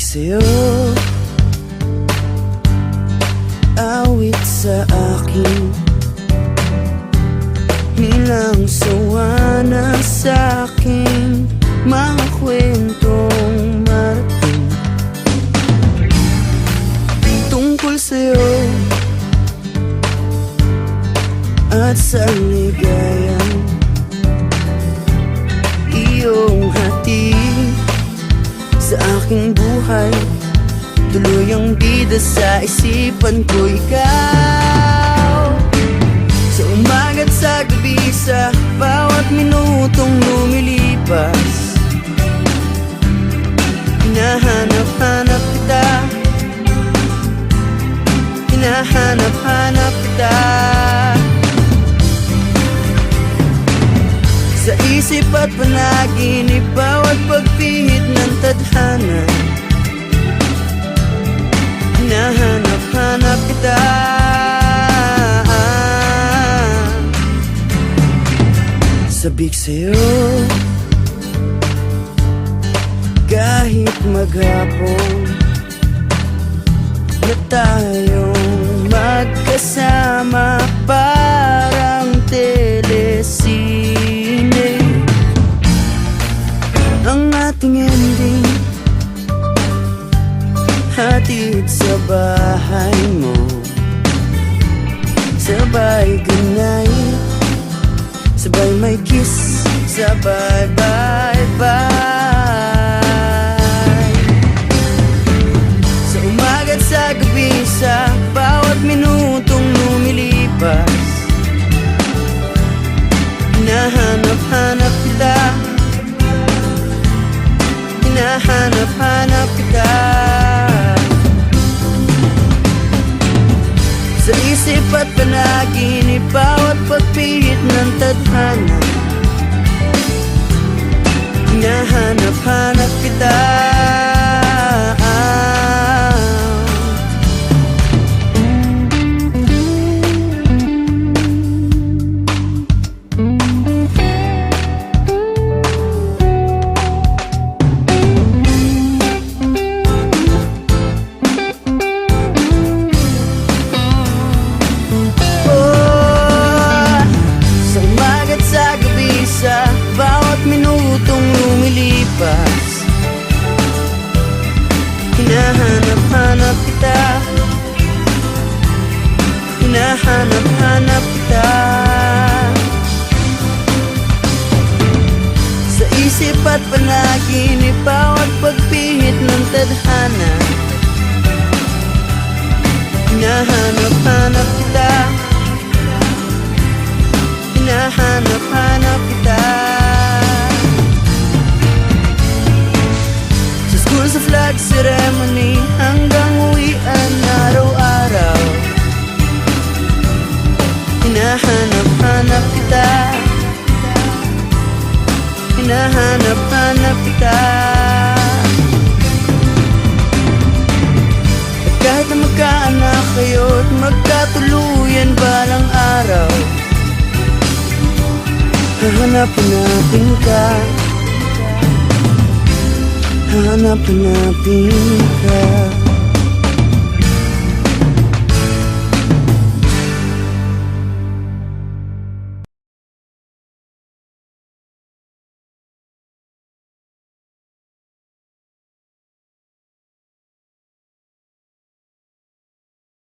Sabik sa'yo, awit sa akin, nilang sawa na sa'king mga kwentong marating tungkol sa'yo at sa ligayang iyong hatid sa aking buhay. Tuluyang bida sa isipan ko ikaw, sa umaga't sa gabi, sa bawat minutong lumilipas. Hinahanap-hanap kita, hinahanap-hanap kita, sa isip at panaginip, bawat pagpihit ng tadhana. Hinahanap-hanap kita, sabik sa'yo, kahit maghapon na tayong magkasama, parang telesine ang ating ending. Hatid sa bahay mo, sabay ganay, sabay may kiss, sabay bye-bye. Sa umaga't sa gabi, sa bawat minutong lumilipas. Hinahanap-hanap kita, hinahanap-hanap kita, sa isip at panaginip, bawat pagpihit ng tadhana. Hinahanap-hanap kita, hinahanap-hanap kita, hinahanap-hanap kita, sa isip at panaginip, bawat pagpihit ng tadhana. Hinahanap-hanap kita, hinahanap-hanap kita, sa flag ceremony hanggang uwian araw-araw. Hinahanap-hanap kita, hinahanap-hanap kita, at kahit na magkaanak kayo't magkatuluyan balang araw, hahanap-hanapin ka, hahanap-hanapin ka.